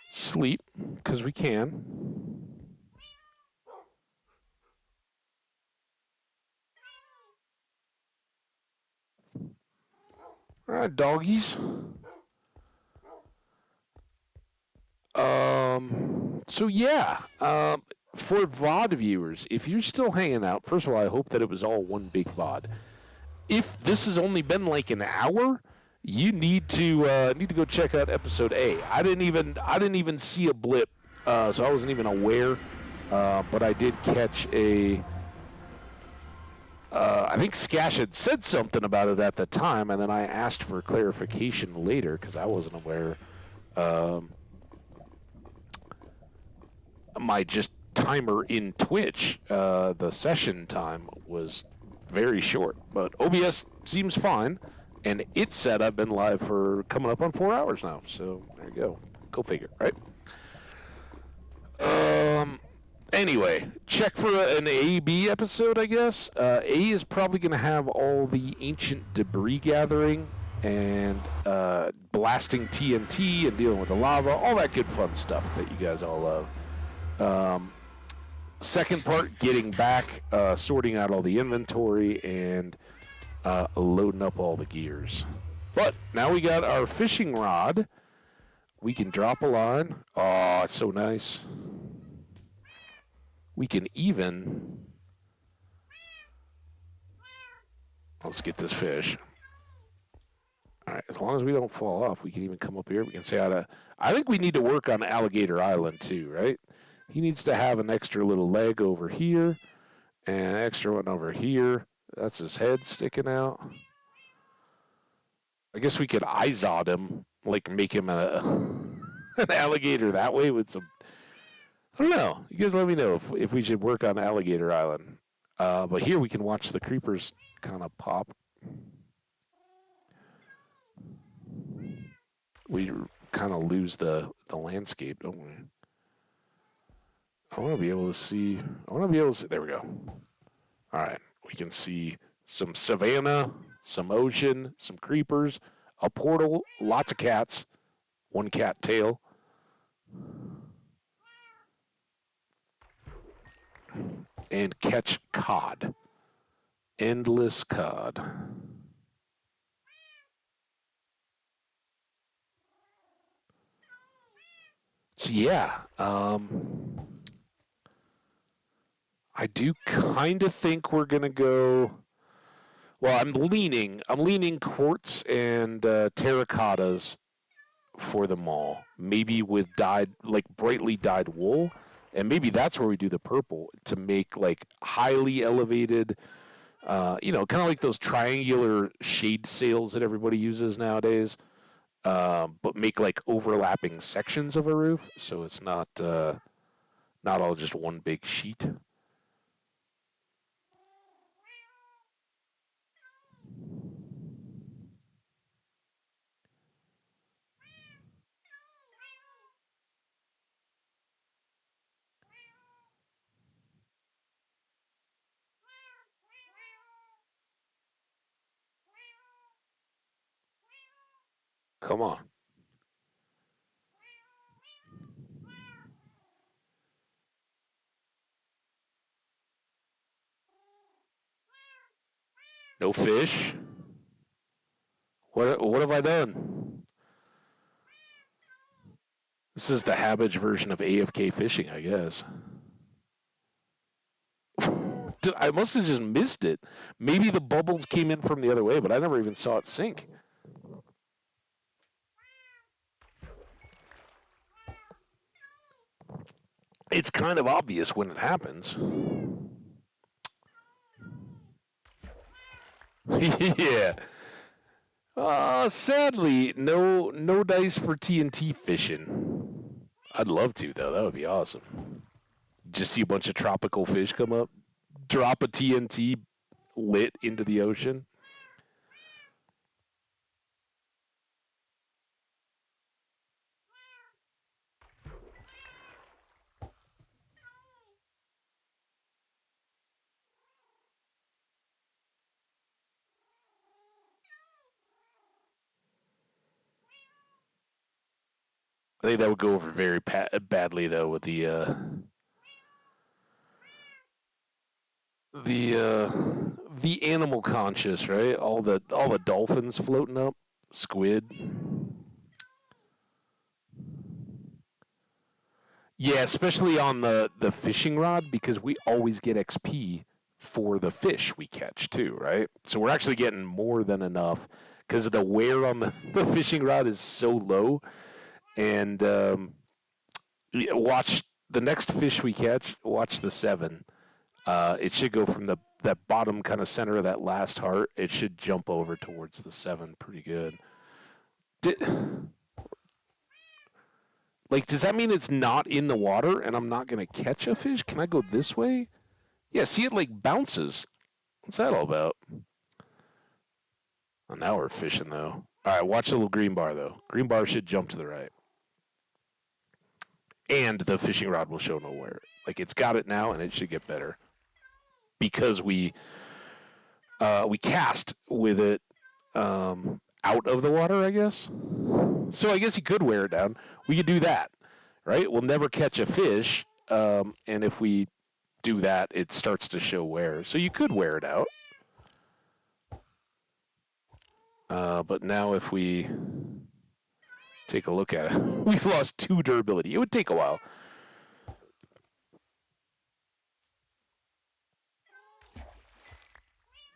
Sleep, because we can. All right, doggies. So yeah, for VOD viewers, if you're still hanging out, first of all, I hope that it was all one big VOD. If this has only been like an hour, you need to go check out episode A. I didn't even see a blip, so I wasn't even aware. But I did catch a. I think Skash had said something about it at the time, and then I asked for clarification later because I wasn't aware. My just timer in Twitch, the session time was very short, but OBS seems fine, and it said I've been live for coming up on 4 hours now. So there you go. Go figure, right? Anyway, check for an A-B episode, I guess. A is probably going to have all the ancient debris gathering and blasting TNT and dealing with the lava, all that good fun stuff that you guys all love. Second part, getting back, sorting out all the inventory, and loading up all the gears. But now we got our fishing rod. We can drop a line. Oh, it's so nice. We can even... Let's get this fish. All right, as long as we don't fall off, we can even come up here. We can say how to... I think we need to work on Alligator Island too, right? He needs to have an extra little leg over here and an extra one over here. That's his head sticking out. I guess we could Izod him, like make him an alligator that way with some... I don't know. You guys let me know if we should work on Alligator Island. But here we can watch the creepers kind of pop. We kind of lose the landscape, don't we? I want to be able to see. There we go. All right. We can see some savanna, some ocean, some creepers, a portal, lots of cats, one cat tail. And catch cod. Endless cod. So yeah, I do kind of think we're gonna go. Well, I'm leaning quartz and terracottas for them all. Maybe with brightly dyed wool, and maybe that's where we do the purple to make like highly elevated, kind of like those triangular shade sails that everybody uses nowadays. But make like overlapping sections of a roof, so it's not all just one big sheet. Come on. No fish? What have I done? This is the Habbage version of AFK fishing, I guess. I must have just missed it. Maybe the bubbles came in from the other way, but I never even saw it sink. it's kind of obvious when it happens. Yeah. Sadly, no dice for TNT fishing. I'd love to though. That would be awesome. Just see a bunch of tropical fish come up, drop a TNT lit into the ocean. I think that would go over very badly though with the animal conscious, right? All the dolphins floating up, squid. Yeah, especially on the fishing rod because we always get XP for the fish we catch too, right? So we're actually getting more than enough because the wear on the fishing rod is so low. And watch the next fish we catch. Watch the 7. It should go from that bottom kind of center of that last heart. It should jump over towards the 7 pretty good. Does that mean it's not in the water and I'm not going to catch a fish? Can I go this way? Yeah, see it bounces. What's that all about? Oh, now we're fishing though. All right, watch the little green bar though. Green bar should jump to the right. And the fishing rod will show nowhere. It's got it now and it should get better. Because we cast with it out of the water, I guess. So I guess you could wear it down. We could do that, right? We'll never catch a fish, and if we do that, it starts to show wear. So you could wear it out. But now if we take a look at it, we've lost 2 durability. It would take a while.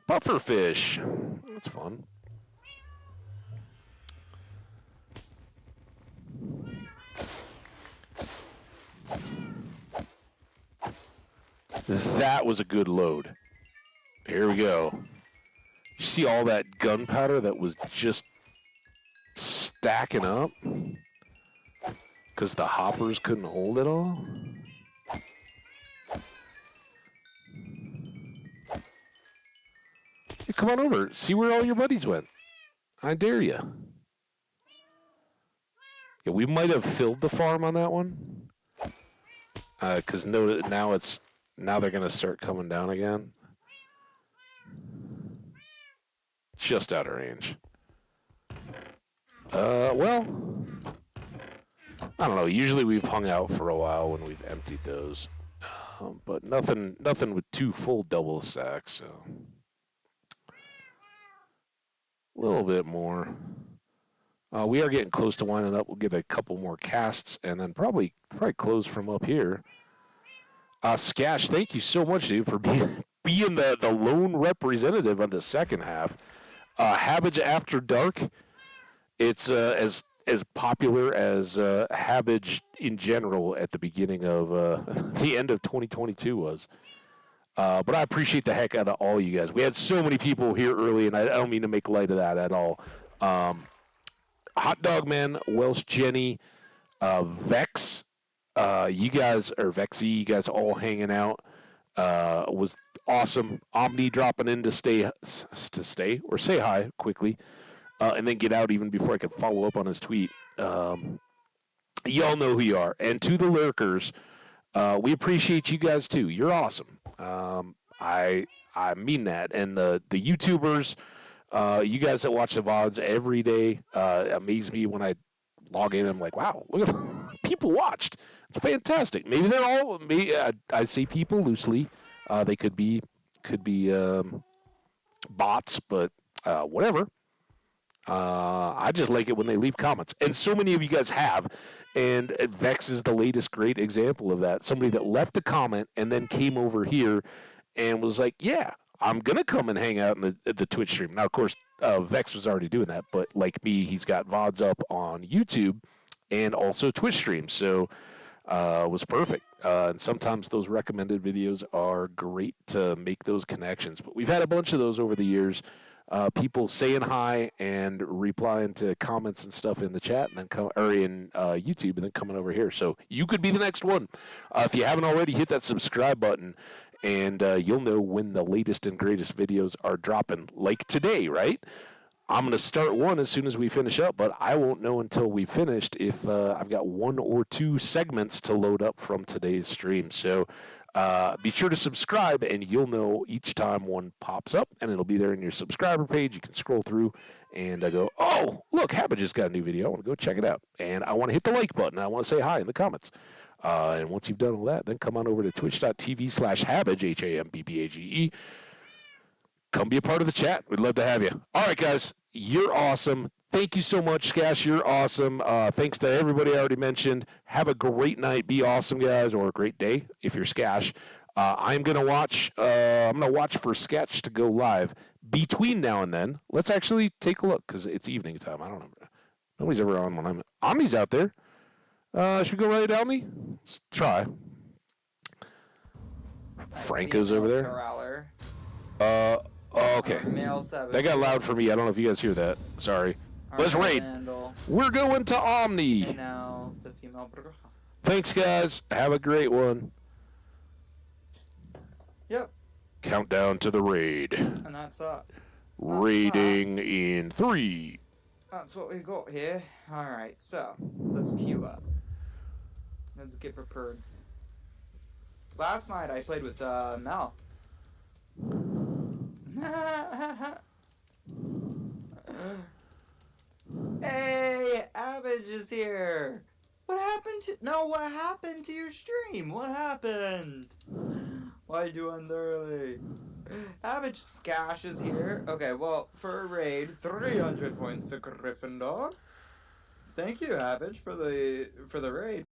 Pufferfish. That's fun. That was a good load. Here we go. You see all that gunpowder that was just stacking up? Because the hoppers couldn't hold it all? Hey, come on over. See where all your buddies went. I dare you. Yeah, we might have filled the farm on that one. Because now they're going to start coming down again. Just out of range. Well, I don't know. Usually we've hung out for a while when we've emptied those. But nothing with 2 full double sacks, so a little bit more. We are getting close to winding up. We'll get a couple more casts and then probably close from up here. Skash, thank you so much, dude, for being the lone representative on the second half. Habbage After Dark, it's as popular as Habbage in general at the beginning of the end of 2022 was. But I appreciate the heck out of all you guys. We had so many people here early, and I don't mean to make light of that at all. Hot Dog Man, Welsh Jenny, Vex, you guys, or Vexy, you guys all hanging out was awesome. Omni dropping in to stay or say hi quickly, and then get out even before I could follow up on his tweet. Y'all know who you are. And to the lurkers, we appreciate you guys too. You're awesome. I mean that. And the YouTubers, you guys that watch the VODs every day, amaze me when I log in. I'm like, wow, look at people watched. It's fantastic. Maybe they're all. I say people loosely. They could be bots, but whatever. I just like it when they leave comments, and so many of you guys have. And Vex is the latest great example of that. Somebody that left a comment and then came over here and was like, "Yeah, I'm gonna come and hang out in the Twitch stream." Now, of course, Vex was already doing that, but like me, he's got VODs up on YouTube and also Twitch streams, so it was perfect. And sometimes those recommended videos are great to make those connections. But we've had a bunch of those over the years. People saying hi and replying to comments and stuff in the chat, and then or in YouTube, and then coming over here. So you could be the next one. If you haven't already, hit that subscribe button, and you'll know when the latest and greatest videos are dropping. Like today, right? I'm going to start one as soon as we finish up, but I won't know until we finished if I've got 1 or 2 segments to load up from today's stream. So be sure to subscribe, and you'll know each time one pops up, and it'll be there in your subscriber page. You can scroll through and go, oh, look, Habba just got a new video. I want to go check it out. And I want to hit the like button. I want to say hi in the comments. And once you've done all that, then come on over to twitch.tv/Habbage, HAMBBAGE. Come be a part of the chat. We'd love to have you. All right, guys. You're awesome. Thank you so much, Skash. You're awesome. Thanks to everybody I already mentioned. Have a great night. Be awesome, guys, or a great day if you're Skash. I'm gonna watch. I'm gonna watch for Sketch to go live. Between now and then, let's actually take a look because it's evening time. I don't know. Nobody's ever on when I'm. Omni's out there. Should we go right at Omni? Let's try. Franco's over there. Okay. That got loud for me. I don't know if you guys hear that. Sorry. Let's raid. We're going to Omni. And now the female. Thanks, guys. Have a great one. Yep. Countdown to the raid. And that's that. Raiding in 3. That's what we got here. Alright, so let's queue up. Let's get prepared. Last night I played with Mel. Hey, Average is here. What happened to your stream? What happened? Why are you doing early? Average Skash is here. Okay, well, for a raid, 300 points to Gryffindor. Thank you, Average, for the raid.